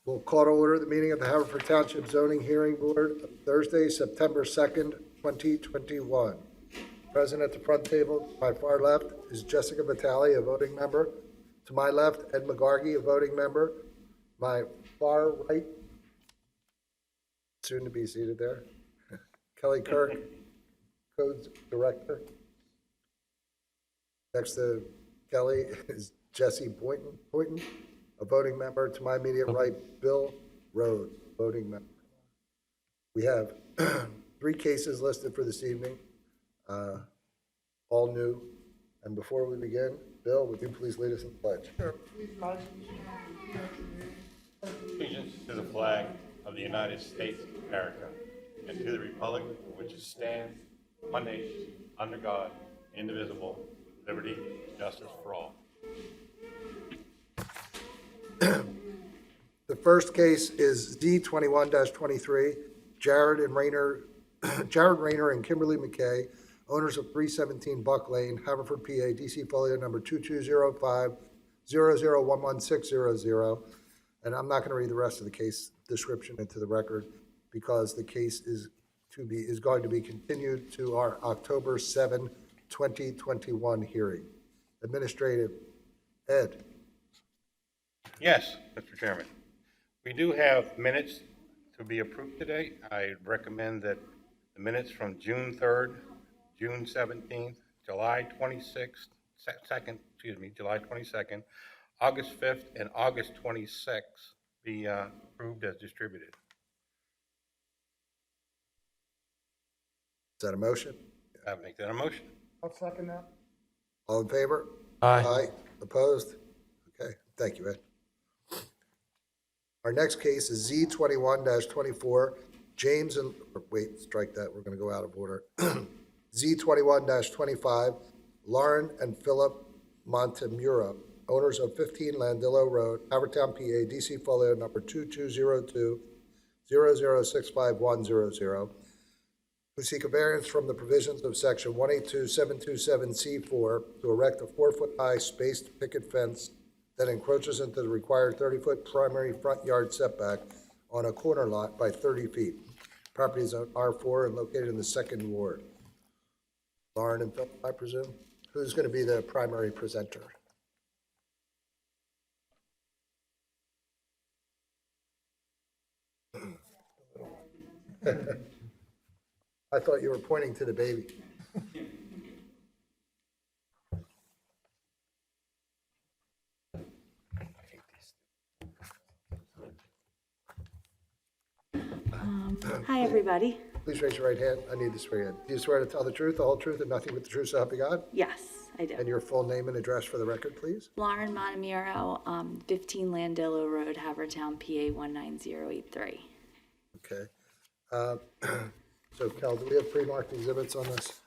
We'll call to order the meeting of the Haverford Township Zoning Hearing Board of Thursday, September 2nd, 2021. Present at the front table, to my far left, is Jessica Vitale, a voting member. To my left, Ed McGargy, a voting member. My far right, soon to be seated there, Kelly Kirk, Codes Director. Next to Kelly is Jesse Boynton, a voting member. To my immediate right, Bill Rhodes, voting member. We have 3 cases listed for this evening, all new. And before we begin, Bill, would you please lead us in the pledge? Sure. Allegiance to the flag of the United States of America and to the republic for which it stands, one nation, under God, indivisible, liberty, justice for all. The first case is Z21-23, Jared Rayner and Kimberly McKay, owners of 317 Buck Lane, Haverford, PA, DC folio number 2205-0011-600. And I'm not going to read the rest of the case description into the record because the case is going to be continued to our October 7, 2021 hearing. Administrative, Ed. Yes, Mr. Chairman. We do have minutes to be approved today. I recommend that the minutes from June 3rd, June 17th, July 22nd, August 5th, and August 26th be approved as distributed. Is that a motion? I make that a motion. I'll second that. All in favor? Aye. Aye. Opposed? Okay, thank you, Ed. Our next case is Z21-24, James and, wait, strike that, we're gonna go out of order. Z21-25, Lauren and Philip Montemura, owners of 15 Landillo Road, Havertown, PA, DC folio number 2202-0065-100, who seek a variance from the provisions of section 182727C4 to erect a 4-foot-high spaced picket fence that encroaches into the required 30-foot primary front yard setback on a corner lot by 30 feet. Property is on R4 and located in the 2nd ward. Lauren and Philip, I presume? Who's going to be the primary presenter? I thought you were pointing to the baby. Hi, everybody. Please raise your right hand. I need to swear you in. Do you swear to tell the truth, the whole truth, and nothing but the truth, so help you God? Yes, I do. And your full name and address for the record, please? Lauren Montemuro, 15 Landillo Road, Havertown, PA 19083. Okay. So, Kel, do we have pre-marked exhibits on this?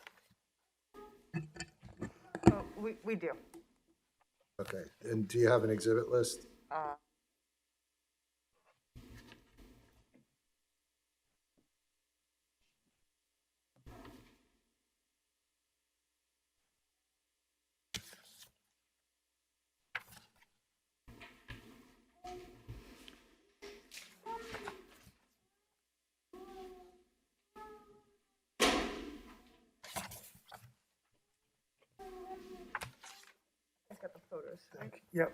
Oh, we do. Okay. And do you have an exhibit list? I've got the photos. Yep.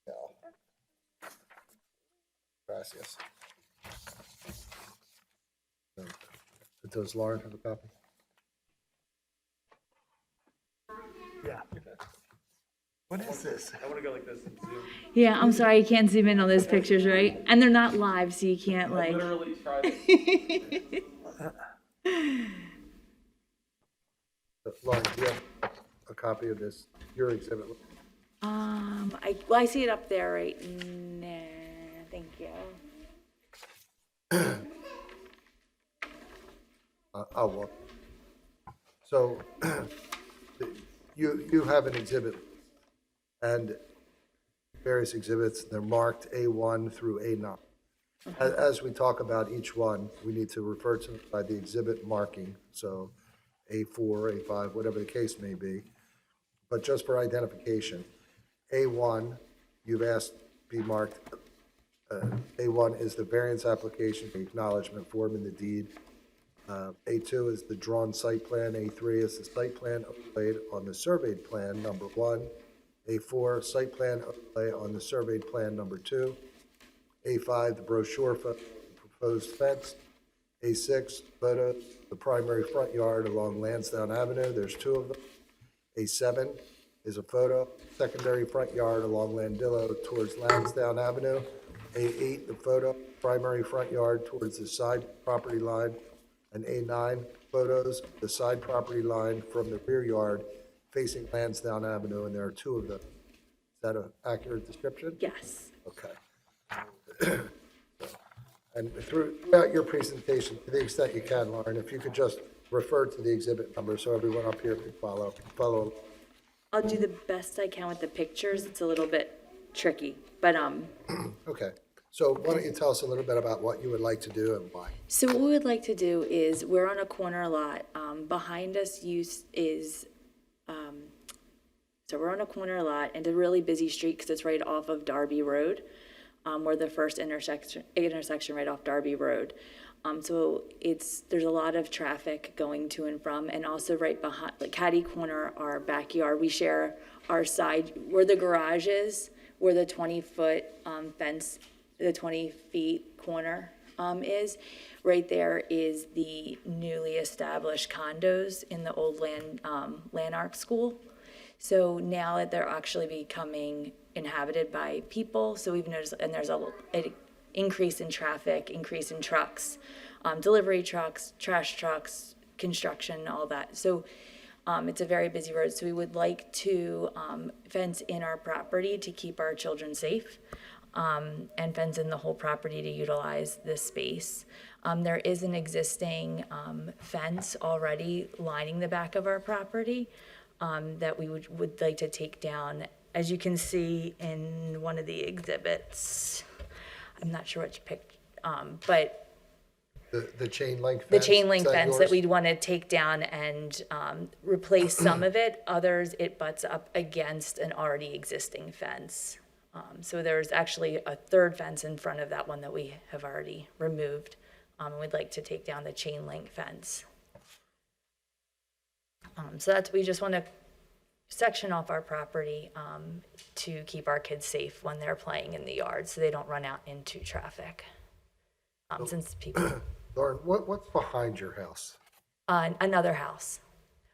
Yeah. Gracias. Does Lauren have a copy? Yeah. What is this? I want to go like this and zoom. Yeah, I'm sorry, you can't zoom in on those pictures, right? And they're not live, so you can't, like. Literally tried it. Lauren, do you have a copy of this, your exhibit? I see it up there right now. Thank you. I'll walk. So you have an exhibit and various exhibits, they're marked A1 through A9. As we talk about each one, we need to refer to it by the exhibit marking, so A4, A5, whatever the case may be. But just for identification, A1, you've asked be marked, A1 is the variance application acknowledgement form in the deed. A2 is the drawn site plan. A3 is the site plan overlaid on the surveyed plan, number 1. A4, site plan overlay on the surveyed plan, number 2. A5, the brochure for the proposed fence. A6, photo of the primary front yard along Lansdowne Avenue. There's 2 of them. A7 is a photo, secondary front yard along Landillo towards Lansdowne Avenue. A8, the photo, primary front yard towards the side property line. And A9, photos of the side property line from the rear yard facing Lansdowne Avenue, and there are 2 of them. Is that an accurate description? Yes. Okay. And throughout your presentation, to the extent you can, Lauren, if you could just refer to the exhibit number so everyone up here can follow. I'll do the best I can with the pictures. It's a little bit tricky, but Okay. So why don't you tell us a little bit about what you would like to do and why? So what we would like to do is, we're on a corner lot. Behind us so we're on a corner lot and a really busy street because it's right off of Darby Road. We're the first intersection right off Darby Road. So there's a lot of traffic going to and from, and also right behind, like catty corner, our backyard. We share our side where the garage is, where the 20-foot fence, the 20 feet corner is. Right there is the newly established condos in the old Lanark School. So now that they're actually becoming inhabited by people, so we've noticed, and there's an increase in traffic, increase in trucks, delivery trucks, trash trucks, construction, all that. So it's a very busy road. So we would like to fence in our property to keep our children safe, and fence in the whole property to utilize this space. There is an existing fence already lining the back of our property that we would like to take down. As you can see in one of the exhibits, I'm not sure which picture, but The chain link fence? the chain link is fence yours? that we'd want to take down and replace some of it. Others, it butts up against an already existing fence. So there's actually a third fence in front of that one that we have already removed. And we'd like to take down the chain link fence. So we just want to section off our property to keep our kids safe when they're playing in the yard, so they don't run out into traffic. Since people, Lauren, what's behind your house? another house.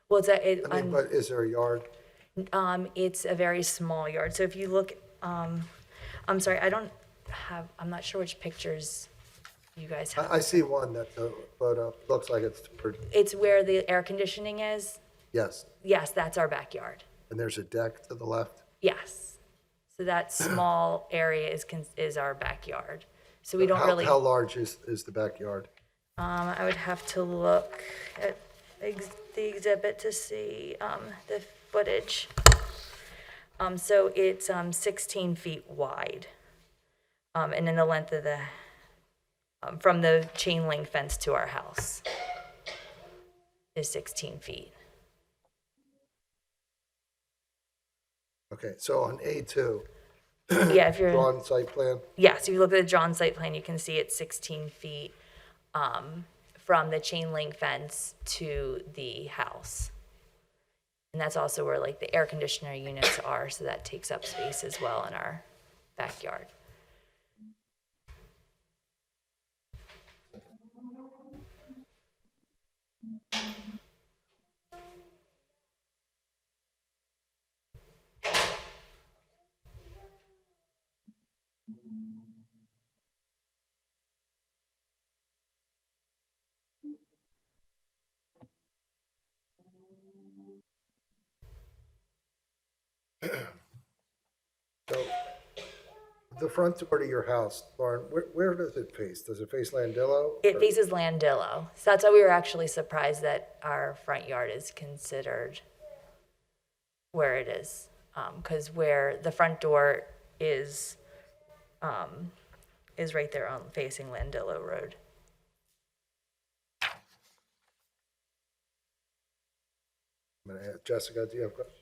Well, But is there a yard? it's a very small yard. So if you look, I'm sorry, I'm not sure which pictures you guys have. I see one that's a photo, looks like it's pretty, It's where the air conditioning is. yes. Yes, that's our backyard. And there's a deck to the left? Yes. So that small area is our backyard. So we don't really. How large is the backyard? I would have to look at the exhibit to see the footage. So it's 16 feet wide. And then the length of from the chain link fence to our house is 16 feet. Okay, so on A2, Yeah, if you're. drawn site plan, Yes, if you look at the drawn site plan, you can see it's 16 feet from the chain link fence to the house. And that's also where like the air conditioner units are, so that takes up space as well in our backyard. so the front door to your house, Lauren, where does it face? Does it face Landillo? It faces Landillo, so that's why we were actually surprised that our front yard is considered where it is, because where the front door is right there on facing Landillo Road. I'm gonna ask Jessica, do you have a question?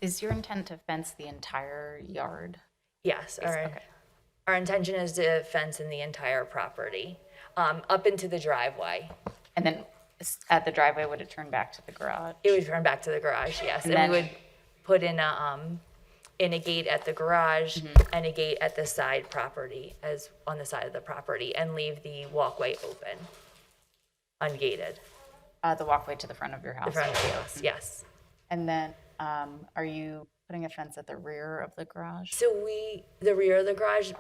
Is your intent to fence the entire yard? Yes, Okay. our intention is to fence in the entire property, up into the driveway. And then at the driveway, would it turn back to the garage? It would turn back to the garage, yes, And and we then- would put in a gate at the garage and a gate at the side property, as on the side of the property, and leave the walkway open, ungated, The walkway to the front of your house? the front of the house, yes. And then, are you putting a fence at the rear of the garage? So the rear of the garage,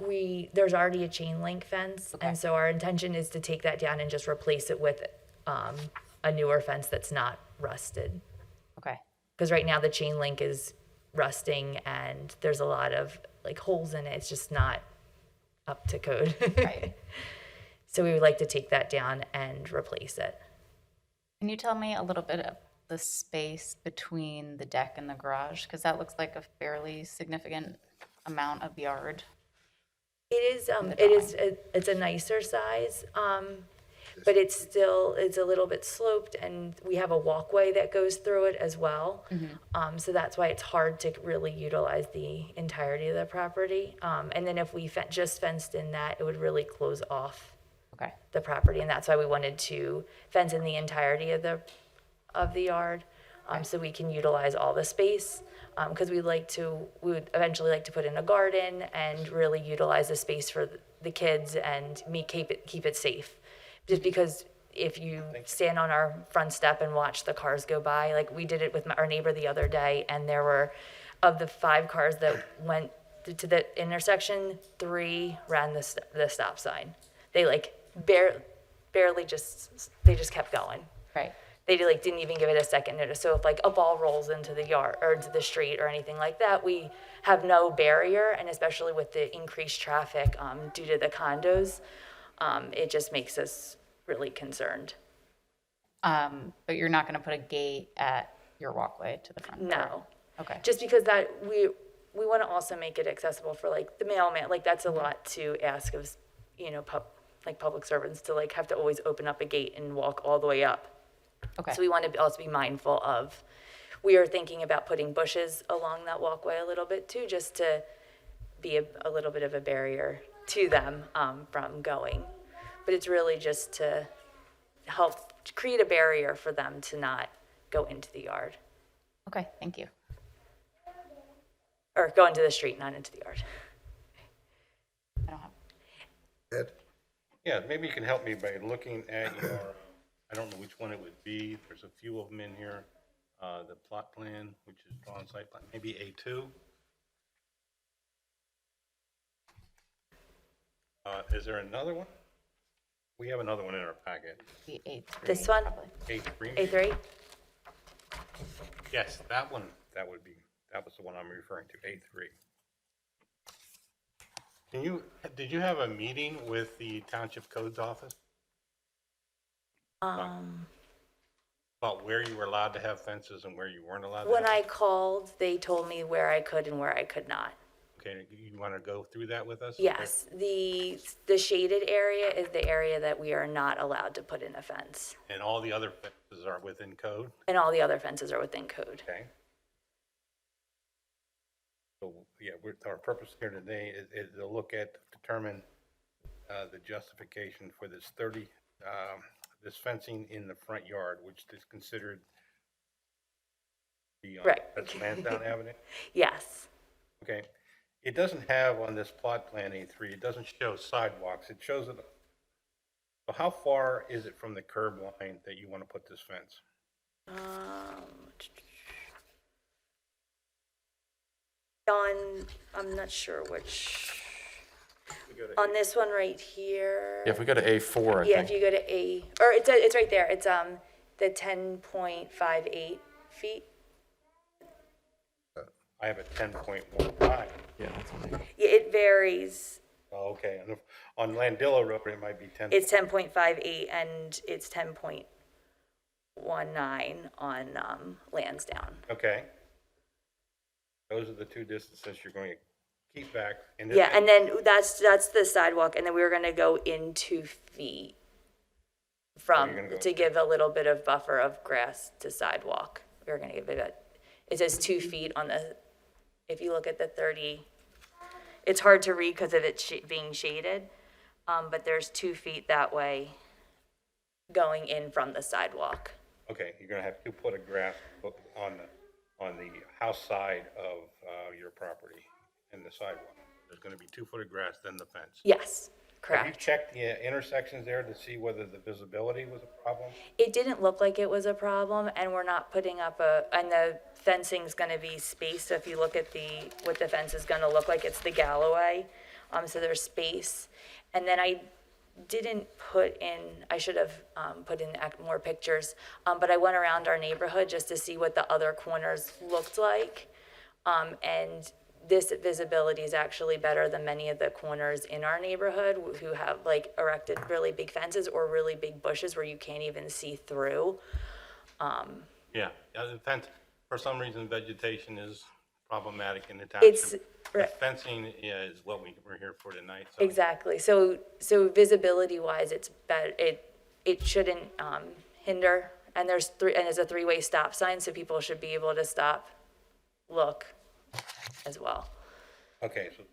there's already a chain link fence, Okay. and so our intention is to take that down and just replace it with a newer fence that's not rusted. Okay, Because right now the chain link is rusting and there's a lot of like holes in it. It's just not up to code. right. So we would like to take that down and replace it. Can you tell me a little bit of the space between the deck and the garage? Because that looks like a fairly significant amount of yard. It's a nicer size, but it's a little bit sloped, and we have a walkway that goes through it as well. So that's why it's hard to really utilize the entirety of the property. And then if we just fenced in that, it would really close off Okay, the property, and that's why we wanted to fence in the entirety of the yard, so we can utilize all the space. Because we would eventually like to put in a garden and really utilize the space for the kids and keep it safe. Just because if you stand on our front step and watch the cars go by, like we did it with our neighbor the other day, and there were, of the 5 cars that went to the intersection, 3 ran the stop sign. They like barely just kept going. right. They didn't even give it a second notice. So if like a ball rolls into the yard or into the street or anything like that, we have no barrier, and especially with the increased traffic due to the condos, it just makes us really concerned. But you're not going to put a gate at your walkway to the front door? No. Okay, Just because that we want to also make it accessible for like the mailman. Like that's a lot to ask of, public servants to like have to always open up a gate and walk all the way up. okay. So we want to also be mindful of, we are thinking about putting bushes along that walkway a little bit too, just to be a little bit of a barrier to them from going. But it's really just to help create a barrier for them to not go into the yard, Okay, thank you. or go into the street, not into the yard. I don't have, Ed? Yeah, maybe you can help me by looking at your, I don't know which one it would be. There's a few of them in here. The plot plan, which is drawn site plan, maybe A2. Is there another one? We have another one in our packet. the A3. This one? probably. A3? A3? Yes, that one, that was the one I'm referring to, A3. Did you have a meeting with the Township Codes Office? About where you were allowed to have fences and where you weren't allowed to have? When I called, they told me where I could and where I could not. Okay, you want to go through that with us? Yes, the shaded area is the area that we are not allowed to put in a fence. And all the other fences are within code? And all the other fences are within code. Okay. So, yeah, our purpose here today is to look at, determine the justification for this this fencing in the front yard, which is considered the, Right. that's Lansdowne Avenue? Yes. Okay. It doesn't have on this plot plan A3, it doesn't show sidewalks. It shows it. So how far is it from the curb line that you want to put this fence? I'm not sure which, on this one right here. Yeah, if we go to A4, I Yeah, if think. you go to or it's right there. It's the 10.58 feet. I have a 10.15. Yeah, that's on there. Yeah, it varies. Oh, okay. On Landilla Road, it might be 10. It's 10.58 and it's 10.19 on Lansdowne. Okay. Those are the two distances you're going to keep back. And Yeah, and then that's the sidewalk, and then we were gonna go in 2 feet from, you're gonna go to give a little bit of buffer of grass to sidewalk. We were gonna give it It says 2 feet on the, if you look at the 30, it's hard to read because of it being shaded, but there's 2 feet that way going in from the sidewalk. Okay, you're gonna have 2 foot of grass on the house side of your property and the sidewalk. There's gonna be 2 foot of grass, then the fence. Yes, Have you correct. checked the intersections there to see whether the visibility was a problem? It didn't look like it was a problem, and we're not putting up and the fencing's gonna be spaced, so if you look at what the fence is gonna look like, it's the Galloway, so there's space. And then I didn't put in, I should have, put in more pictures, but I went around our neighborhood just to see what the other corners looked like. And this visibility is actually better than many of the corners in our neighborhood who have like erected really big fences or really big bushes where you can't even see through. Yeah, the fence, for some reason, vegetation is problematic in the township. It's, The right, fencing is what we're here for tonight, so. exactly. So visibility wise, it's better, it shouldn't, hinder. And there's a 3-way stop sign, so people should be able to stop, look as well. Okay, so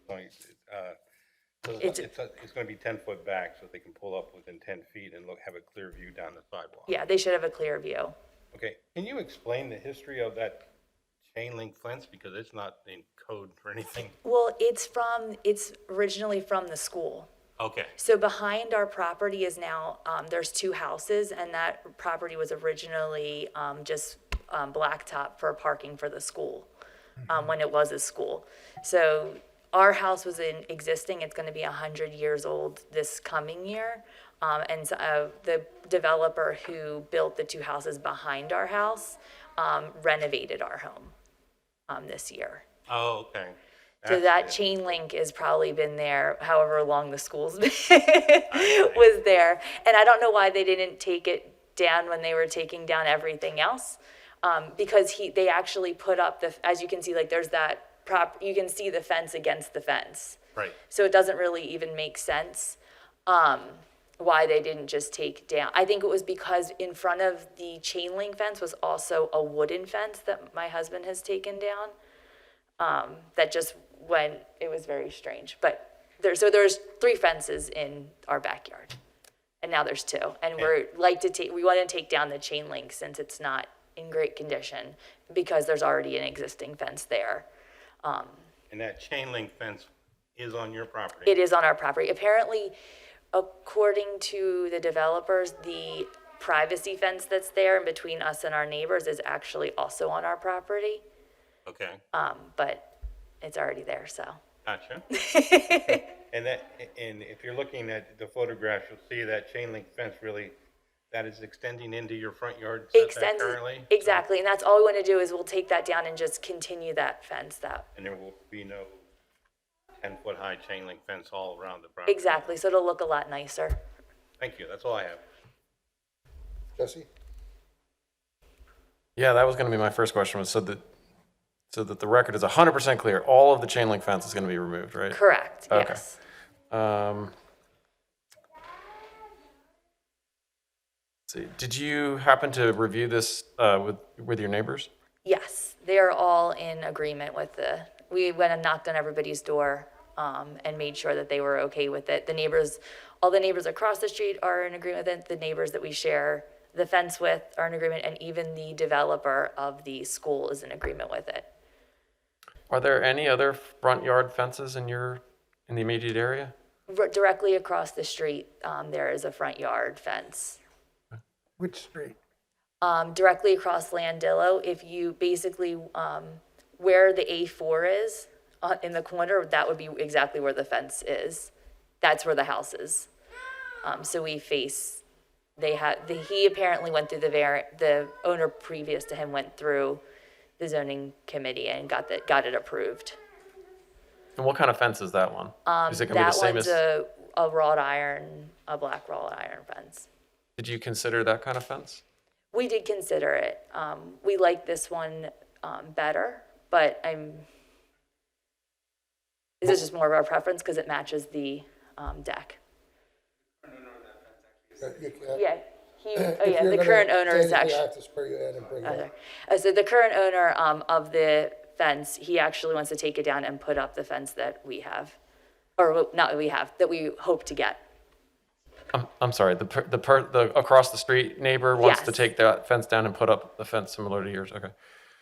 It's- it's gonna be 10 foot back, so they can pull up within 10 feet and have a clear view down the sidewalk. Yeah, they should have a clear view. Okay, can you explain the history of that chain link fence, because it's not in code or anything? Well, it's originally from the school. Okay, So behind our property is now, there's 2 houses, and that property was originally just blacktop for parking for the school, when it was a school. So our house was existing, it's gonna be 100 years old this coming year. And so, the developer who built the 2 houses behind our house renovated our home this year. oh, okay. So That's that it. chain link has probably been there however long the school's been, was there. And I don't know why they didn't take it down when they were taking down everything else. Because they actually put up as you can see, like there's that you can see the fence against the fence. Right, So it doesn't really even make sense, why they didn't just take down. I think it was because in front of the chain link fence was also a wooden fence that my husband has taken down. That just went, it was very strange, but there's 3 fences in our backyard. And now there's 2, and we want to take down the chain link since it's not in great condition because there's already an existing fence there. and that chain link fence is on your property? It is on our property. Apparently, according to the developers, the privacy fence that's there in between us and our neighbors is actually also on our property. Okay, But it's already there, so. gotcha. And if you're looking at the photograph, you'll see that chain link fence really, that is extending into your front yard setback Extends, currently? exactly, and that's all we want to do is we'll take that down and just continue that fence And there will be no 10-foot high chain link fence all around the property? exactly, so it'll look a lot nicer. Thank you, that's all I have. Jesse? Yeah, that was going to be my first question, was so that the record is 100% clear, all of the chain link fence is going to be removed, right? Correct, Okay. yes. Let's see, did you happen to review this with your neighbors? Yes, they are all in agreement with we went and knocked on everybody's door, and made sure that they were okay with it. All the neighbors across the street are in agreement with it, the neighbors that we share the fence with are in agreement, and even the developer of the school is in agreement with it. Are there any other front yard fences in the immediate area? Directly across the street, there is a front yard fence. Which street? Directly across Landillo, if you basically, where the A4 is, in the corner, that would be exactly where the fence is. That's where the house is. So we face, he apparently went through the owner previous to him went through the zoning committee and got it approved. And what kind of fence is that one? Is it going to be the That same one's as, a wrought iron, a black wrought iron fence. did you consider that kind of fence? We did consider it. We like this one better, but this is just more of our preference because it matches the deck. You can't- Yeah, The current owner is I actually, have to swear you in and bring you up. so the current owner of the fence, he actually wants to take it down and put up the fence that we have, or not that we have, that we hope to get. I'm sorry, the across the street neighbor wants to Yes. take that fence down and put up the fence similar to yours, okay.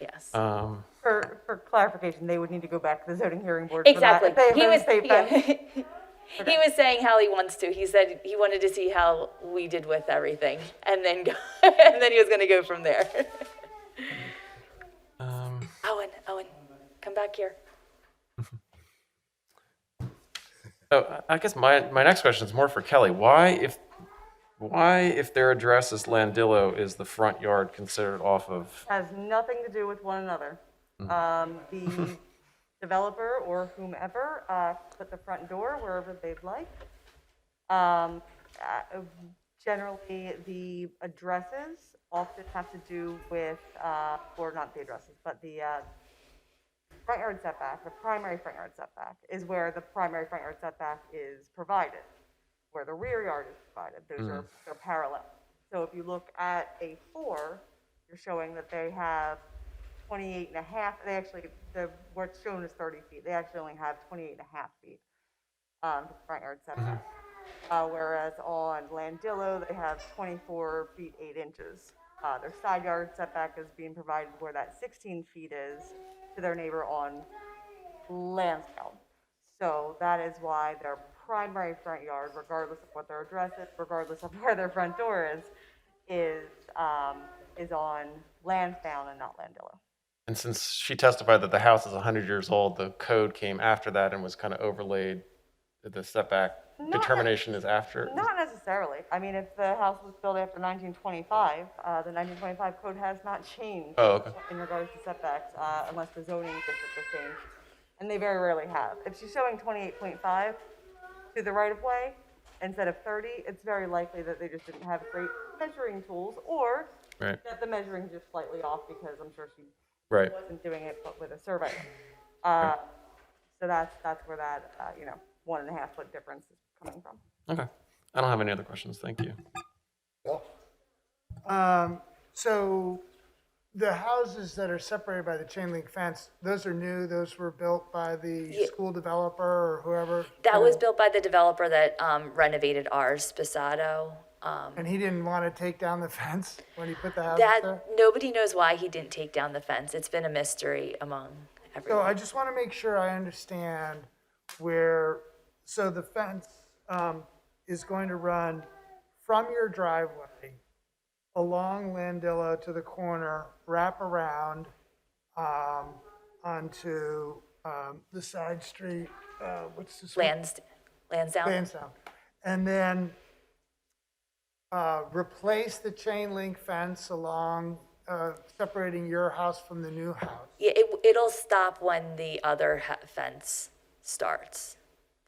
Yes. For clarification, they would need to go back to the zoning hearing board for that. Exactly. If they have He an was, unsafe yeah. fence. He was saying how he wants to. He said he wanted to see how we did with everything, and then go, and then he was going to go from there. Owen, come back here. Oh, I guess my next question is more for Kelly. Why, if their address is Landillo, is the front yard considered off of? Has nothing to do with one another. The developer or whomever put the front door wherever they'd like. Generally, the addresses often have to do with, or not the addresses, but the front yard setback, the primary front yard setback is where the primary front yard setback is provided, where the rear yard is provided. Those are, they're parallel. So if you look at A4, you're showing that they have 28 and a half, they actually, what's shown is 30 feet. They actually only have 28 and a half feet to the front yard setback. Whereas on Landillo, they have 24 feet 8 inches. Their side yard setback is being provided where that 16 feet is to their neighbor on Lansdowne. So that is why their primary front yard, regardless of what their address is, regardless of where their front door is on Lansdowne and not Landillo. And since she testified that the house is 100 years old, the code came after that and was kind of overlaid. The setback determination is after? Not necessarily. I mean, if the house was built after 1925, the 1925 code has not changed in regards to setbacks unless the zoning district has changed. And they very rarely have. If she's showing 28.5 to the right-of-way instead of 30, it's very likely that they just didn't have great measuring tools, or that the measuring is just slightly off because I'm sure she wasn't doing it but with a survey. So that's where that 1.5 foot difference is coming from. Okay. I don't have any other questions. Thank you. Bill? So the houses that are separated by the chain link fence, those are new, those were built by the school developer or whoever? That was built by the developer that renovated ours, Spassato. And he didn't want to take down the fence when he put the house there? That nobody knows why he didn't take down the fence. It's been a mystery among So everyone. I just want to make sure I understand so the fence is going to run from your driveway along Landillo to the corner, wrap around onto the side street, what's the street? Lansdowne. Lansdowne. And then replace the chain link fence along, separating your house from the new house. Yeah, it'll stop when the other fence starts.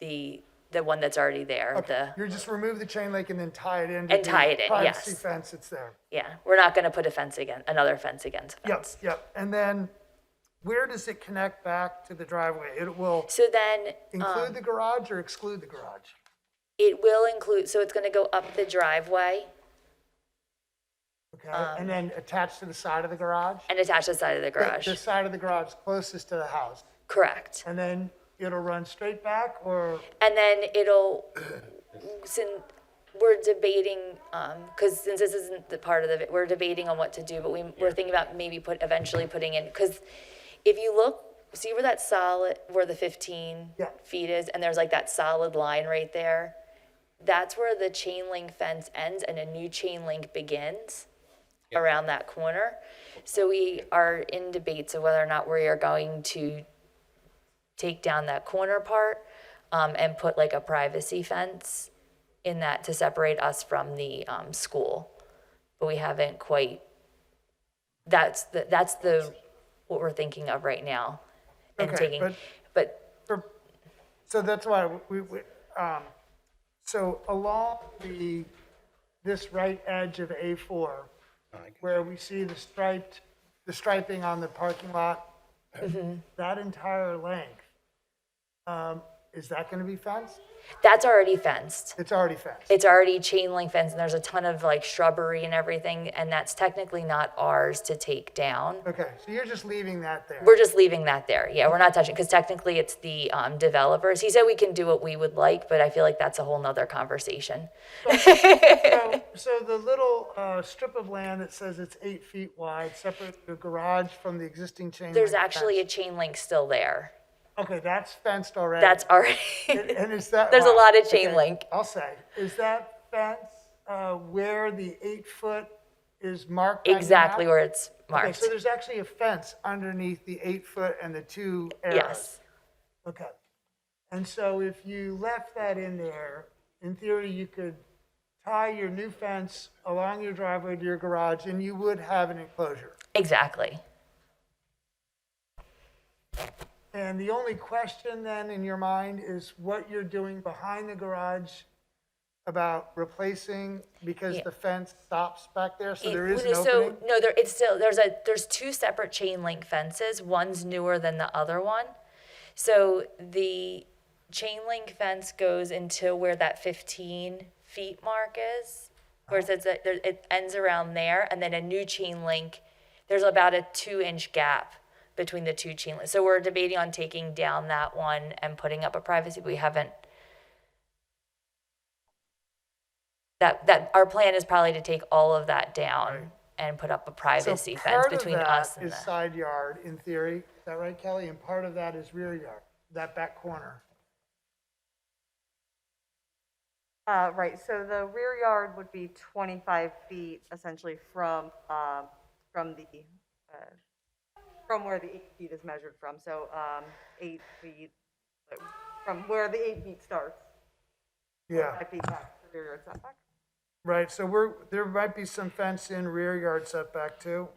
The one that's already there. Okay, you just remove the chain link and then tie it into And tie it the in, privacy yes. fence that's there. Yeah, we're not going to put another fence against a fence. Yep. And then where does it connect back to the driveway? It will So then include the garage or exclude the garage? it will include. So it's going to go up the driveway Okay, and then attach to the side of the garage? and attach the side of the garage. The side of the garage closest to the house. Correct. And then it'll run straight back or? And then it'll, since we're debating, because since this isn't the part of we're debating on what to do, but we're thinking about maybe eventually putting in, because if you look, see where the 15 feet is, and there's like that solid line right there? That's where the chain link fence ends and a new chain link begins around that corner. So we are in debates of whether or not we are going to take down that corner part and put like a privacy fence in that to separate us from the school. But we haven't quite, that's what we're thinking of right now. And Okay, so that's why so along this right edge of A4, where we see the striping on the parking lot, that entire length, is that gonna be fenced? That's already fenced. It's already fenced. It's already chain link fence, and there's a ton of like shrubbery and everything, and that's technically not ours to take down. Okay, so you're just leaving that there. We're just leaving that there. Yeah, we're not touching, because technically it's the developers. He said we can do what we would like, but I feel like that's a whole nother conversation. So the little strip of land that says it's 8 feet wide, separate the garage from the existing chain link There's actually a fence. chain link still there. Okay, that's fenced already. That's already, And is that? there's a wow, lot of chain okay, link. I'll say, is that fence where the 8 foot is marked on your Exactly map? where it's Okay, marked. so there's actually a fence underneath the 8 foot and the 2 arrows. Yes. Okay. And so if you left that in there, in theory, you could tie your new fence along your driveway to your garage and you would have an enclosure. Exactly. And the only question then in your mind is what you're doing behind the garage about replacing, because Yeah. the fence stops back there, so there is It- an so, opening? no, it's still, there's 2 separate chain link fences. One's newer than the other one. So the chain link fence goes into where that 15 feet mark is, where it says that it ends around there, and then a new chain link, there's about a 2-inch gap between the 2 chain links. So we're debating on taking down that one and putting up a privacy. We haven't. That our plan is probably to take all of that down and put up a privacy fence between us and So part of that is the. side yard, in theory, is that right, Kelly? And part of that is rear yard, that back corner. Right, so the rear yard would be 25 feet essentially from where the 8 feet is measured from. So 8 feet, from where the 8 feet starts, Yeah, 5 feet back, the rear yard setback. right, so there might be some fence in rear yard setback too?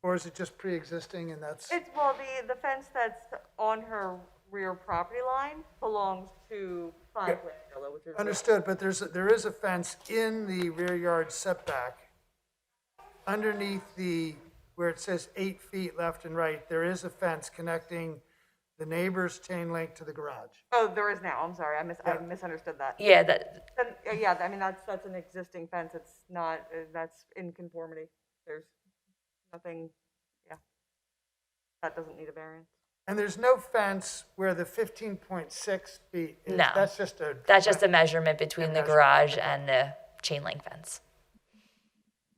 Or is it just pre-existing and that's, It's, well, the fence that's on her rear property line belongs to 5 Yellow, which is. understood, but there is a fence in the rear yard setback. Underneath where it says 8 feet left and right, there is a fence connecting the neighbor's chain link to the garage. Oh, there is now, I'm sorry, I misunderstood that. Yeah, that, Then, yeah, I mean, that's an existing fence, it's not, that's in conformity. There's nothing, yeah. That doesn't need a variance. And there's no fence where the 15.6 feet is. No. That's just a. that's just a measurement between the garage and the chain link fence.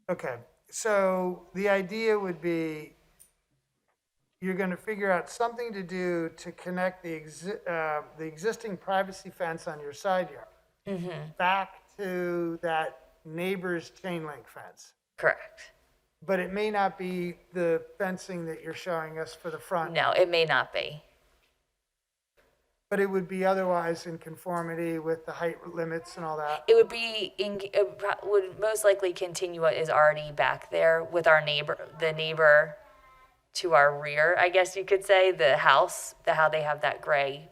Okay, so the idea would be you're going to figure out something to do to connect the existing privacy fence on your side yard back to that neighbor's chain link fence. Correct. But it may not be the fencing that you're showing us for the front. No, it may not be. But it would be otherwise in conformity with the height limits and all that. It would be, would most likely continue what is already back there with our the neighbor to our rear, I guess you could say, the house, how they have that gray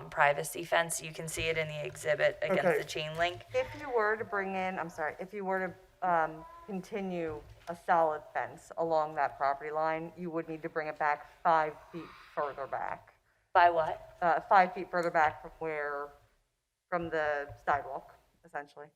privacy fence. You can see it in the exhibit against Okay. the chain link. If you were to bring in, I'm sorry, if you were to continue a solid fence along that property line, you would need to bring it back 5 feet further back. By what? 5 feet further back from the sidewalk, essentially.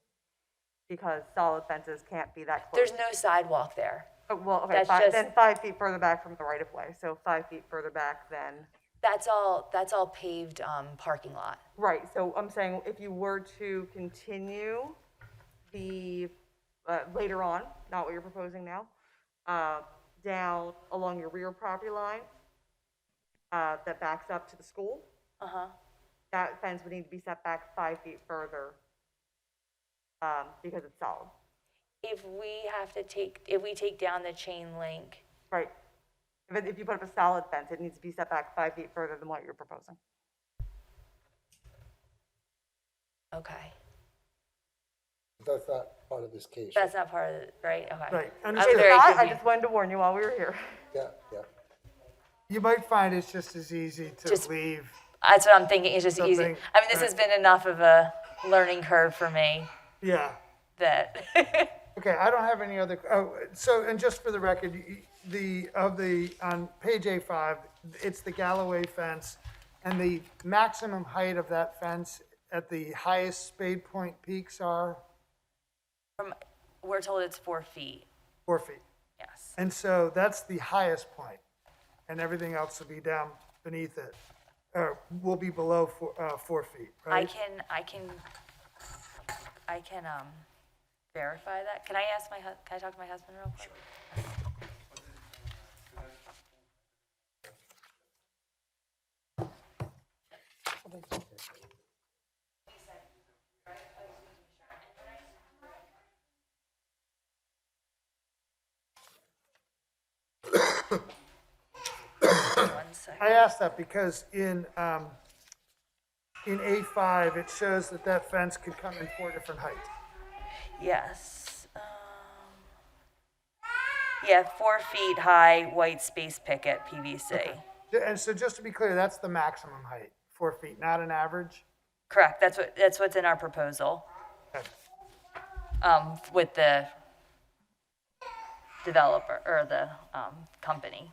Because solid fences can't be that close. There's no sidewalk there. Oh, well, okay, That's then just- 5 feet further back from the right of way, so 5 feet further back then. That's all paved parking lot. Right, so I'm saying if you were to continue later on, not what you're proposing now, down along your rear property line, that backs up to the school, that fence would need to be set back 5 feet further, because it's solid. If we take down the chain link, Right. If you put up a solid fence, it needs to be set back 5 feet further than what you're proposing. okay. That's not part of this case. That's not part of it, right? Okay. Right. I'm Understood. very I confused. just wanted to warn you while we were here. Yeah, yeah. You might find it's just as easy to Just- leave. That's what I'm thinking, it's just easy. Something- I mean, this has been enough of a learning curve for me Yeah. that, Okay, I don't have any other, so, and just for the record, on page A5, it's the Galloway fence And the maximum height of that fence at the highest spade point peaks are We're told it's 4 feet, 4 feet. yes. And so that's the highest point, and everything else will be down beneath it, or will be below 4 feet, I right? can verify that. Can I ask can I talk to my husband real quick? One second. I asked that because in A5, it shows that that fence could come in 4 different heights. Yes. Yeah, 4 feet high, white space picket, PVC. And so just to be clear, that's the maximum height, 4 feet, not an average? Correct, that's what's in our proposal, Okay. with the developer, or the, company.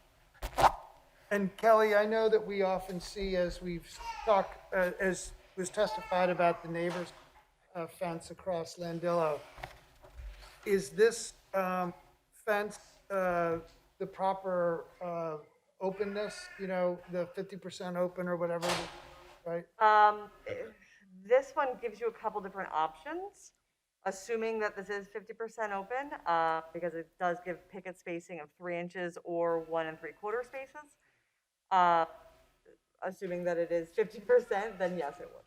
And Kelly, I know that we often see, as we've talked, as was testified about the neighbor's fence across Landillo, is this fence the proper openness, you know, the 50% open or whatever, right? This one gives you a couple different options, assuming that this is 50% open, because it does give picket spacing of 3 inches or 1 3/4 spaces. Assuming that it is 50%, then yes, it would.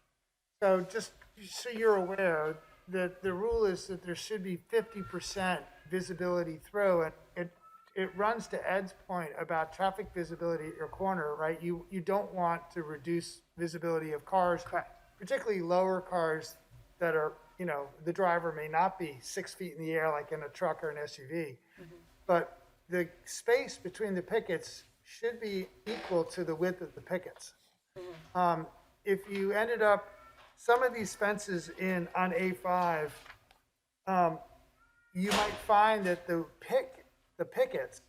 So just so you're aware, that the rule is that there should be 50% visibility through, and it runs to Ed's point about traffic visibility at your corner, right? You don't want to reduce visibility of cars. Correct. Particularly lower cars that are, you know, the driver may not be 6 feet in the air like in a truck or an SUV. But the space between the pickets should be equal to the width of the pickets. If you ended up, some of these fences on A5, you might find that the pickets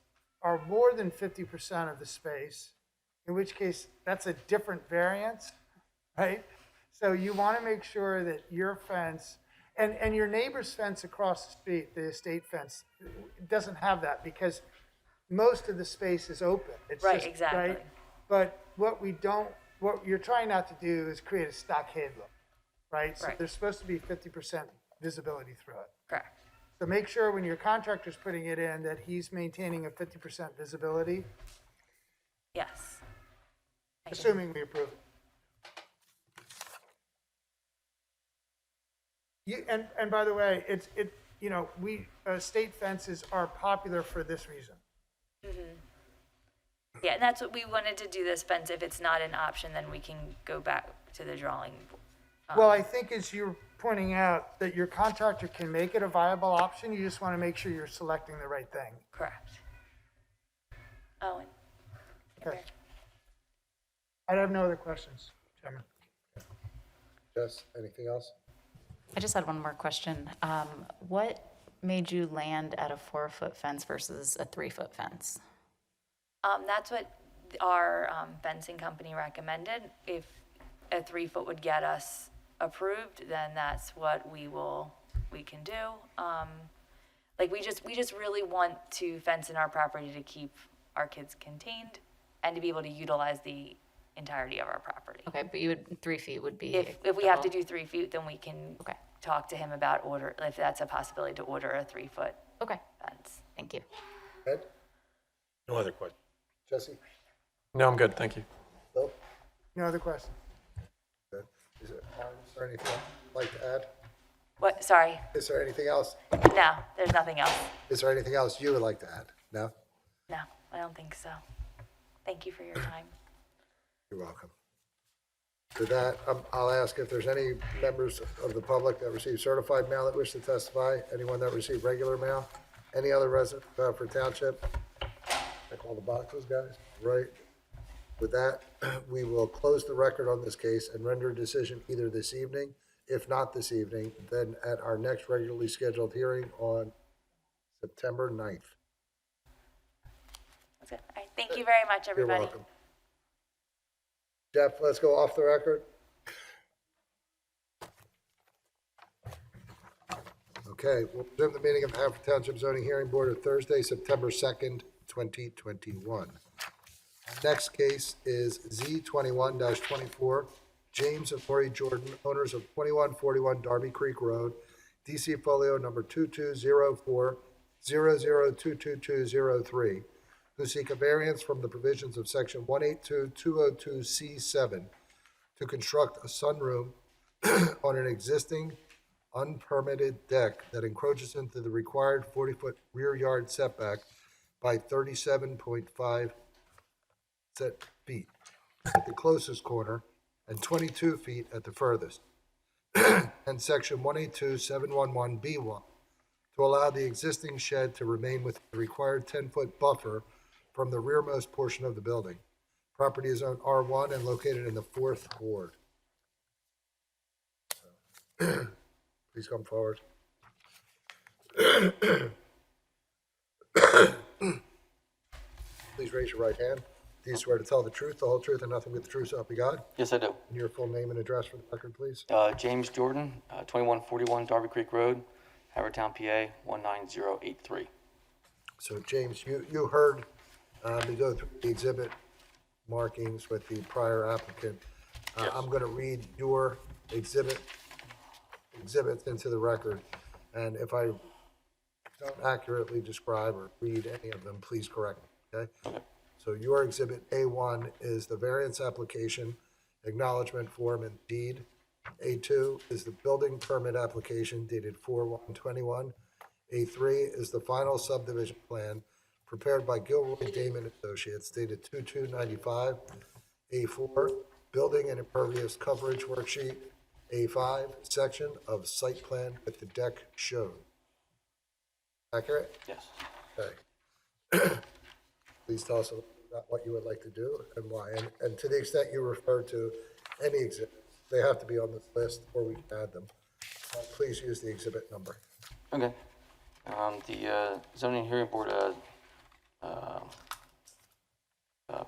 are more than 50% of the space, in which case that's a different variance, right? So you want to make sure that your fence, and your neighbor's fence across the street, the estate fence, doesn't have that because most of the space is open. It's Right, just, exactly. right? But what you're trying not to do is create a stockade look, right? So Right. there's supposed to be 50% visibility through it. Correct. So make sure when your contractor's putting it in that he's maintaining a 50% visibility, Yes. assuming we approve it. And by the way, you know, state fences are popular for this reason. Yeah, and that's what we wanted to do this fence. If it's not an option, then we can go back to the drawing board. Well, I think as you're pointing out, that your contractor can make it a viable option, you just want to make sure you're selecting the right thing. Correct. Oh, and Okay. I have no other questions, Chairman. Jess, anything else? I just had one more question. What made you land at a 4-foot fence versus a 3-foot fence? that's what our fencing company recommended. If a 3-foot would get us approved, then that's what we can do. Like we just really want to fence in our property to keep our kids contained and to be able to utilize the entirety of our property. Okay, but 3 feet would be. If we have to acceptable. do 3 feet, then we can Okay. talk to him about if that's a possibility to order a 3-foot Okay, fence. thank you. Ed? No other questions. Jesse? No, I'm good, thank you. Bill? No other questions? Good. Is there anything else you'd like to add? What, sorry, Is there anything else? no, there's nothing else. Is there anything else you would like to add? No? No, I don't think so. Thank you for your time. You're welcome. With that, I'll ask if there's any members of the public that received certified mail that wish to testify, anyone that received regular mail, any other resident for township? Check all the boxes, guys. Right. With that, we will close the record on this case and render a decision either this evening, if not this evening, then at our next regularly scheduled hearing on September 9th. That's it. All right, thank you very much, You're everybody. welcome. Jeff, let's go off the record. Okay, we'll resume the meeting of Haverford Township Zoning Hearing Board of Thursday, September 2nd, 2021. Next case is Z21-24, James and Lori Jordan, owners of 2141 Darby Creek Road, DC folio number 220400222203, who seek a variance from the provisions of section 182202C7 to construct a sunroom on an existing unpermitted deck that encroaches into the required 40-foot rear yard setback by 37.5 feet at the closest corner and 22 feet at the furthest, and section 182711B1 to allow the existing shed to remain within the required 10-foot buffer from the rearmost portion of the building. Property is owned R1 and located in the 4th ward. Please come forward. Please raise your right hand. Do you swear to tell the truth, the whole truth, and nothing but the truth, so help you God? Yes, I do. And your full name and address for the record, please. James Jordan, 2141 Darby Creek Road, Havertown, PA, 19083. So, James, you heard me go through the exhibit markings with the prior applicant. I'm going to read your exhibits into the record, and if I don't accurately describe or read any of them, please correct me, okay? So your exhibit A1 is the variance application, acknowledgement form and deed. A2 is the building permit application dated 4/1/21. A3 is the final subdivision plan prepared by Gilroy Damon Associates dated 2/2/95. A4, building and impervious coverage worksheet. A5, section of site plan with the deck shown. Accurate? Yes. Okay. Please tell us about what you would like to do and why. And to the extent you refer to any exhibit, they have to be on this list or we can add them. Please use the exhibit number. Okay. The zoning hearing board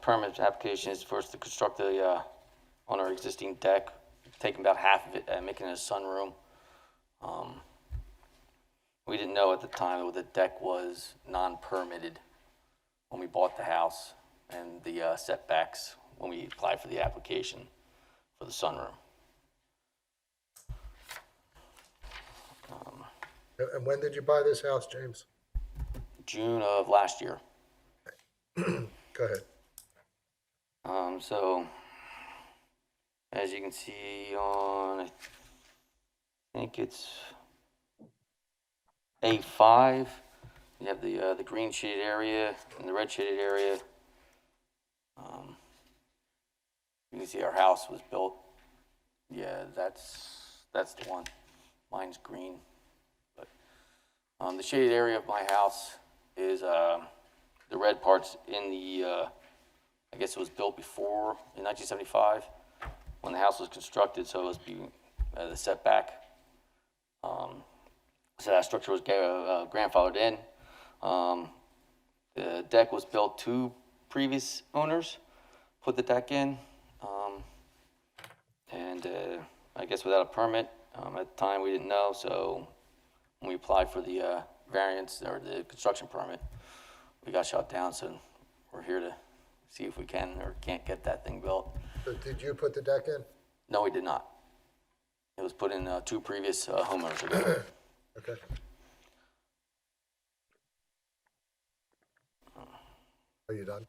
permit application is for us to construct on our existing deck, taking about half of it and making it a sunroom. We didn't know at the time that the deck was non-permitted when we bought the house and the setbacks when we applied for the application for the sunroom. And when did you buy this house, James? June of last year. Go ahead. So, as you can see on, I think it's A5, you have the green shaded area and the red shaded area. You can see our house was built. Yeah, that's the one. Mine's green. But the shaded area of my house is the red parts in the. I guess it was built before in 1975 when the house was constructed, so it was the setback. So that structure was grandfathered in. The deck was built to previous owners, put the deck in, and I guess without a permit. At the time, we didn't know, so when we applied for the variance or the construction permit, we got shot down. So we're here to see if we can or can't get that thing built. So did you put the deck in? No, we did not. It was put in two previous homeowners ago. Okay. Are you done?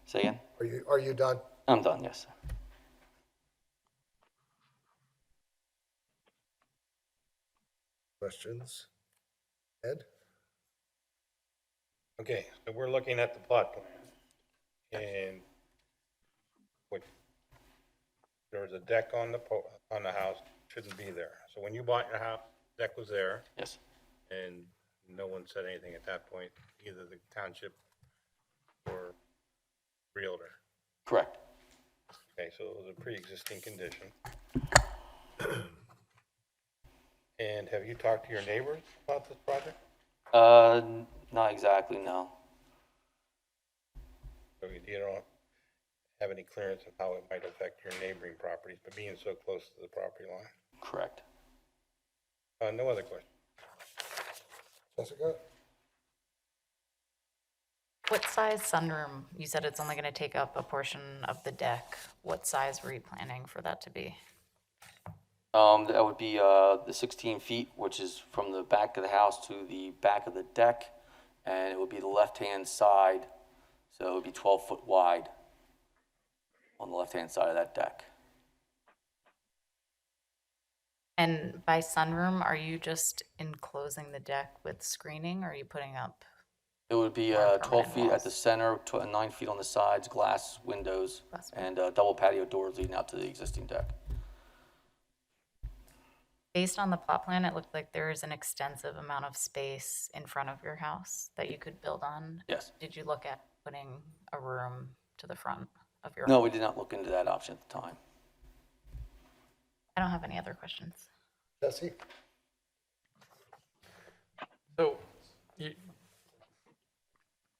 Say again? Are you done? I'm done, yes. Questions? Ed? Okay, so we're looking at the plot plan. And there was a deck on the house, shouldn't be there. So when you bought your house, deck was there, Yes. and no one said anything at that point, either the township or realtor. Correct. Okay, so it was a pre-existing condition. And have you talked to your neighbors about this project? Not exactly, no. So you don't, have any clearance of how it might affect your neighboring properties, but being so close to the property line. Correct. No other questions? Jessica? What size sunroom? You said it's only going to take up a portion of the deck. What size were you planning for that to be? That would be the 16 feet, which is from the back of the house to the back of the deck, and it would be the left-hand side, so it would be 12 foot wide on the left-hand side of that deck. And by sunroom, are you just enclosing the deck with screening, or are you putting up? It would be More 12 permanent feet at walls. the center, 9 feet on the sides, glass windows, Glass and double patio doors leading out to the existing deck. Based on the plot plan, it looked like there is an extensive amount of space in front of your house that you could build on. Yes. Did you look at putting a room to the front of your? No, we did not look into that option at the time. I don't have any other questions. Jesse? So,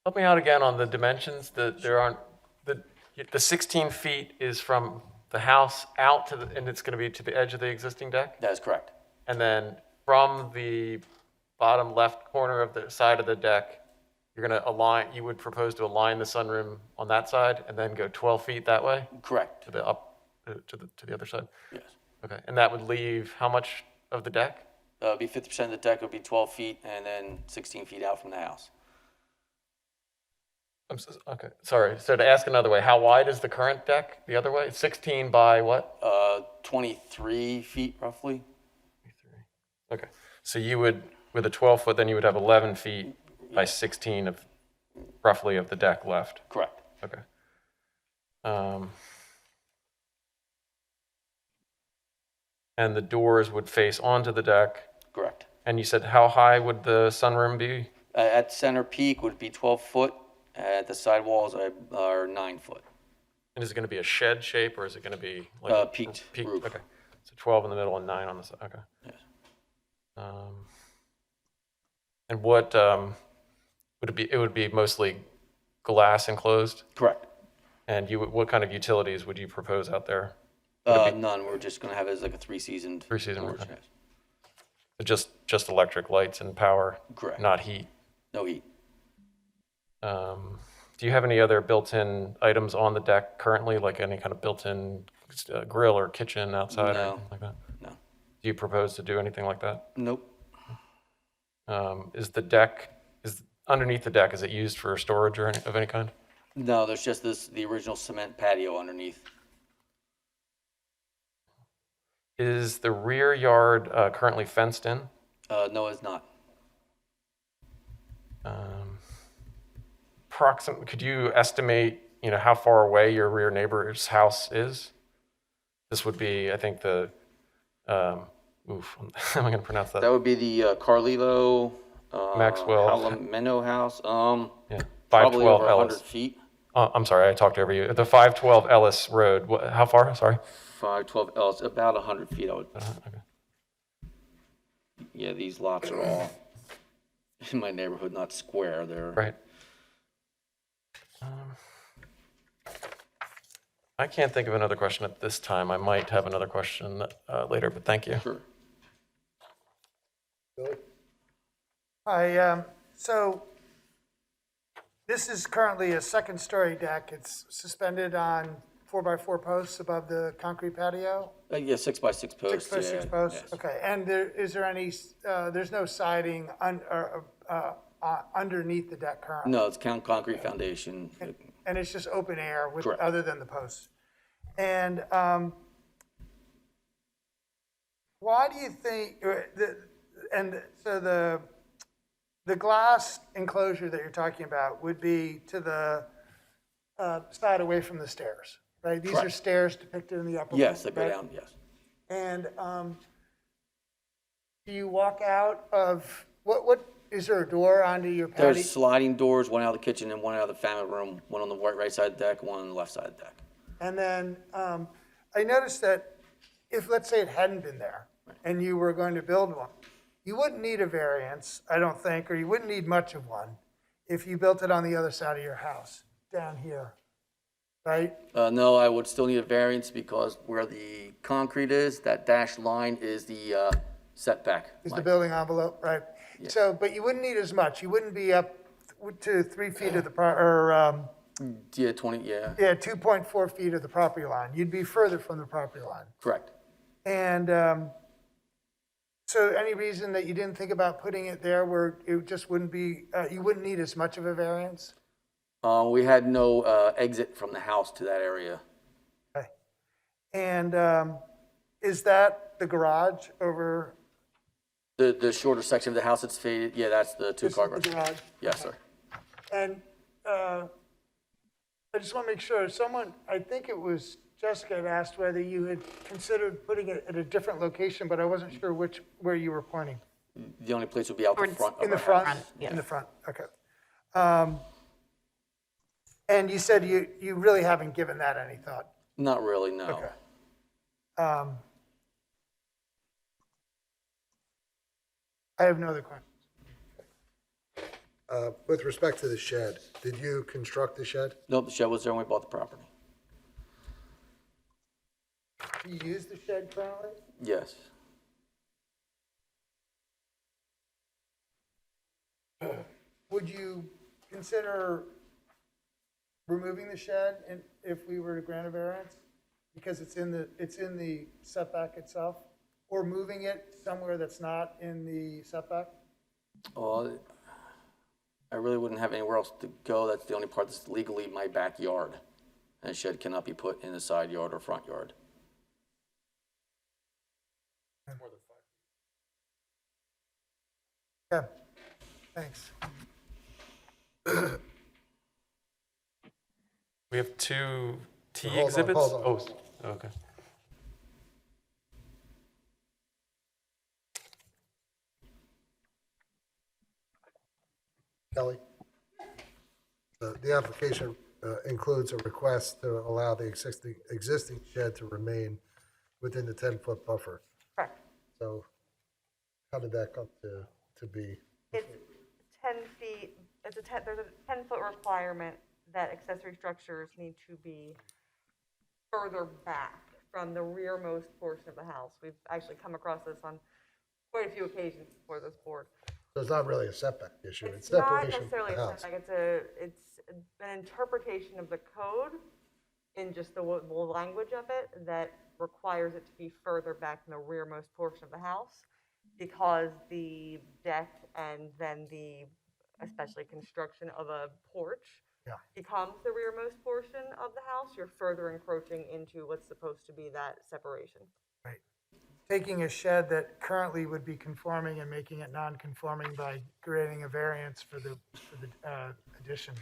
help me out again on the dimensions, that there aren't, the 16 feet is from the house out to the, and it's gonna be to the edge of the existing deck? That is correct. And then from the bottom left corner of the side of the deck, you're gonna align, you would propose to align the sunroom on that side and then go 12 feet that way Correct. to the to the other side? Yes. Okay, and that would leave how much of the deck? It'd be 50% of the deck would be 12 feet and then 16 feet out from the house. Okay, sorry. So to ask another way, how wide is the current deck the other way? 16 by what? 23 feet roughly. Okay, so you would, with a 12 foot, then you would have 11 feet by 16 of, roughly of the deck left. Correct. Okay. And the doors would face onto the deck. Correct. And you said how high would the sunroom be? At center peak would be 12 foot. At the sidewalls are 9 foot. And is it going to be a shed shape, or is it going to be like a Peaked peaked? roof. Okay, so 12 in the middle and 9 on the side. Okay. Yes. And what would it be? It would be mostly glass enclosed. Correct. And what kind of utilities would you propose out there? Would it be None. We're just going to have it as like a three-season. Three-season, storage, okay. yes. just electric lights and power, Correct. not heat? No heat. Do you have any other built-in items on the deck currently, like any kind of built-in grill or kitchen outside or No. anything like that? No. Do you propose to do anything like that? Nope. Is the deck, underneath the deck, is it used for storage or of any kind? No, there's just the original cement patio underneath. Is the rear yard currently fenced in? No, it's not. Could you estimate, how far away your rear neighbor's house is? This would be, I think, the, how am I going to pronounce that? That would be the Carlilo Maxwell. Hallameno house. Yeah, Probably 512 over 100 Ellis. feet. I'm sorry, I talked over you. The 512 Ellis Road. How far? Sorry. 512 Ellis, about 100 feet. I would. Okay. Yeah, these lots are all in my neighborhood, not square. They're Right. I can't think of another question at this time. I might have another question later, but thank you. Sure. Billy? Hi, so this is currently a second-story deck. It's suspended on 4x4 posts above the concrete patio? Yeah, 6x6 posts. 6x6 yeah, posts? yes. Okay, and is there any, there's no siding underneath the deck currently? No, it's concrete foundation. And it's just open air with, Correct. other than the posts? And why do you think, so the glass enclosure that you're talking about would be to the side away from the stairs, right? These are Correct. stairs depicted in the upper. Yes, they go right? down, yes. And do you walk out of, what, is there a door onto your patio? There's sliding doors, one out of the kitchen and one out of the family room, one on the right side of the deck, one on the left side of the deck. And then I noticed that if, let's say it hadn't been there and you were going to build one, you wouldn't need a variance, I don't think, or you wouldn't need much of one if you built it on the other side of your house, down here. right? No, I would still need a variance because where the concrete is, that dashed line is the setback. Is the line. building envelope, right? Yes. So, but you wouldn't need as much. You wouldn't be up to 3 feet of the, or, Yeah, 20, yeah, yeah, 2.4 feet of the property line. You'd be further from the property line. correct. And so any reason that you didn't think about putting it there where it just wouldn't be, you wouldn't need as much of a variance? We had no exit from the house to that area. Okay. And is that the garage over? The shorter section of the house that's faded, yeah, that's the This is two-car the garage. garage? Yes, sir. And I just want to make sure, someone, I think it was Jessica had asked whether you had considered putting it at a different location, but I wasn't sure where you were pointing. The only place would be out the Towards- front of In the our front? house. yes. In the front, okay. And you said you really haven't given that any thought? Not really, no. Okay. I have no other questions. With respect to the shed, did you construct the shed? Nope, the shed was there when we bought the property. Do you use the shed currently? Yes. Would you consider removing the shed if we were to grant a variance? Because it's in the setback itself? Or moving it somewhere that's not in the setback? Well, I really wouldn't have anywhere else to go. That's the only part that's legally my backyard. And a shed cannot be put in the side yard or front yard. Yeah, thanks. We have two T Hold on, exhibits? hold on. Oh, okay. Kelly? The application includes a request to allow the existing shed to remain within the 10-foot buffer. Correct. So how did that come to be? It's 10 feet, there's a 10-foot requirement that accessory structures need to be further back from the rearmost portion of the house. We've actually come across this on quite a few occasions before this board. So it's not really a setback issue, it's It's not separation from necessarily the a house. setback, it's an interpretation of the code in just the language of it that requires it to be further back from the rearmost portion of the house because the deck and then especially construction of a porch Yeah. becomes the rearmost portion of the house. You're further encroaching into what's supposed to be that separation. Right. Taking a shed that currently would be conforming and making it non-conforming by creating a variance for the addition.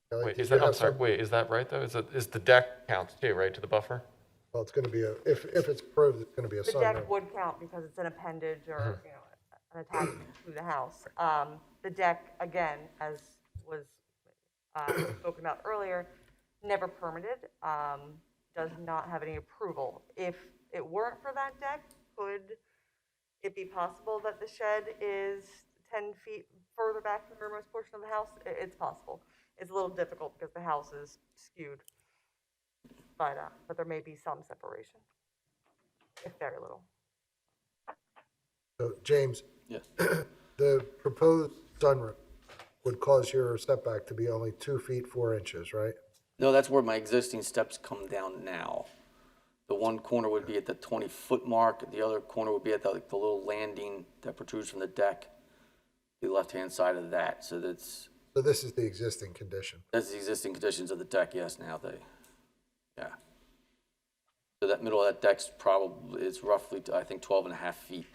Kelly, Wait, did is you that, I'm have sorry, some- wait, is that right, though? Is the deck counts too, right, to the buffer? Well, it's going to be if it's approved, it's going to be a The sunroom. deck would count because it's an appendage or, an attachment to the house. The deck, again, as was spoken about earlier, never permitted, does not have any approval. If it weren't for that deck, could it be possible that the shed is 10 feet further back from the rearmost portion of the house? It's possible. It's a little difficult because the house is skewed. But there may be some separation, if very little. So, James, Yes. the proposed sunroom would cause your setback to be only 2 feet 4 inches, right? No, that's where my existing steps come down now. The one corner would be at the 20-foot mark. The other corner would be at the little landing that protrudes from the deck, the left-hand side of that. So So this is the existing condition. that's the existing conditions of the deck, yes, now yeah. So that middle of that deck's probably, it's roughly, I think, 12 and a half feet.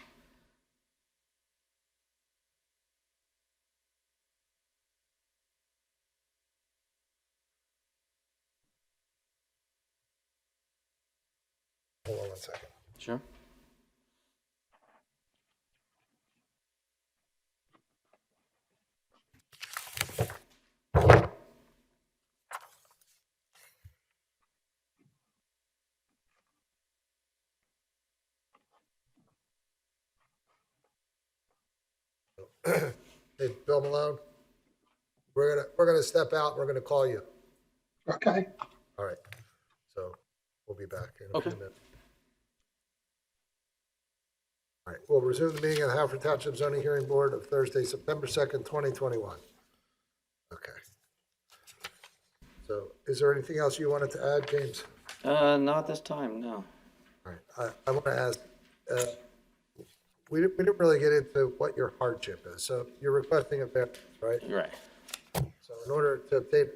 Hold on one second. Sure. Hey, Bill Malone, we're gonna step out, we're gonna call you. Okay. All right, so we'll be back in a few Okay. minutes. All right, we'll resume the meeting of the Haverford Township Zoning Hearing Board of Thursday, September 2nd, 2021. Okay. So is there anything else you wanted to add, James? Not this time, no. All right, I want to ask, we didn't really get into what your hardship is. So you're requesting a variance, right? You're right. So in order to obtain,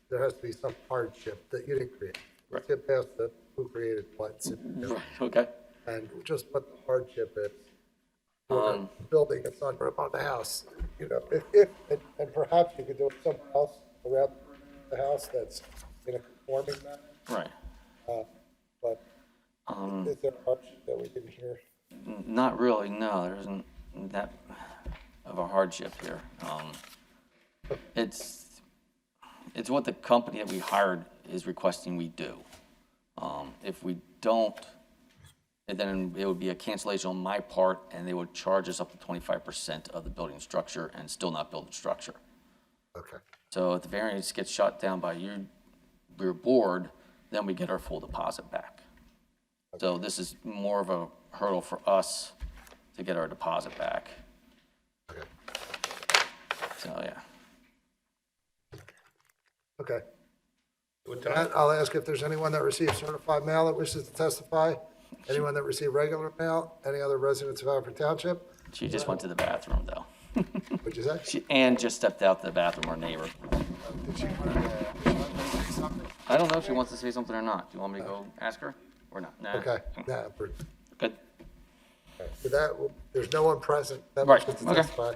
there has to be some hardship that you didn't create. Let's get past the who created what, Right, okay. and just what the hardship is. For building a sunroom on the house, you know, and perhaps you could do it somewhere else around the house that's in a conforming manner, Right. but is there a hardship that we didn't hear? Not really, no, there isn't that of a hardship here. It's what the company that we hired is requesting we do. If we don't, then it would be a cancellation on my part, and they would charge us up to 25% of the building structure and still not build the structure. Okay, So if the variance gets shot down by your board, then we get our full deposit back. So this is more of a hurdle for us to get our deposit back. okay, So, yeah. okay. With With that, that, I'll ask if there's anyone that received certified mail that wishes to testify. Anyone that received regular mail, any other residents of Haverford Township? She just went to the bathroom, though. What'd you say? And just stepped out to the bathroom, our neighbor. Did she want to say something? I don't know if she wants to say something or not. Do you want me to go ask her or not? Nah. Okay, nah, Good. with that, there's no one present that Right, wishes to okay. testify.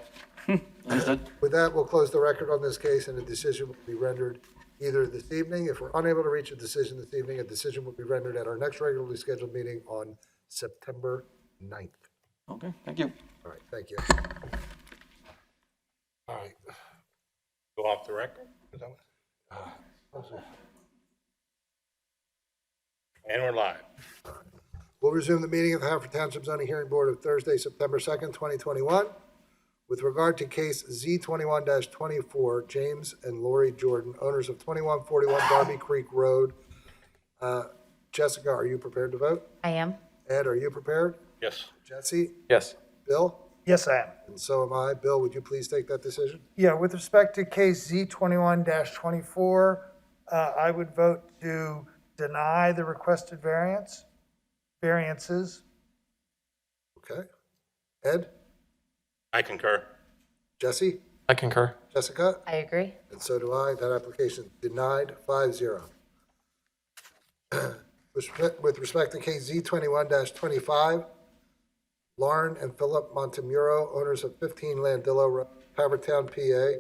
Understood? With that, we'll close the record on this case, and a decision will be rendered either this evening. If we're unable to reach a decision this evening, a decision will be rendered at our next regularly scheduled meeting on September 9th. Okay, thank you. All right, thank you. All right. go off the record? Is that what- And we're live. We'll resume the meeting of the Haverford Township Zoning Hearing Board of Thursday, September 2nd, 2021. With regard to case Z21-24, James and Lori Jordan, owners of 2141 Darby Creek Road. Jessica, are you prepared to vote? I am. Ed, are you prepared? Yes. Jesse? Yes. Bill? Yes, I am. And so am I. Bill, would you please take that decision? Yeah, with respect to case Z21-24, I would vote to deny the requested variances. Okay. Ed? I concur. Jesse? I concur. Jessica? I agree. And so do I. That application denied 5-0. With respect to case Z21-25, Lauren and Philip Montemuro, owners of 15 Landillo Road, Havertown, PA,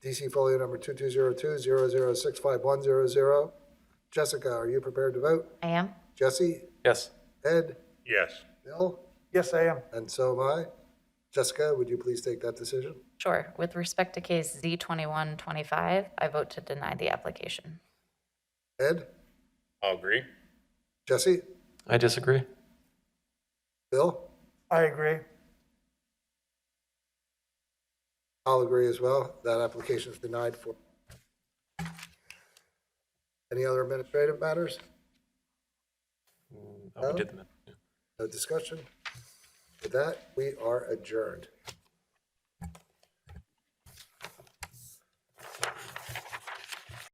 DC folio number 2202-00651000. Jessica, are you prepared to vote? I am. Jesse? Yes. Ed? Yes. Bill? Yes, I am. And so am I. Jessica, would you please take that decision? Sure. With respect to case Z2125, I vote to deny the application. Ed? I'll agree. Jesse? I disagree. Bill? I agree. I'll agree as well. That application is denied for. Any other administrative matters? Oh, we did them. No discussion? With that, we are adjourned.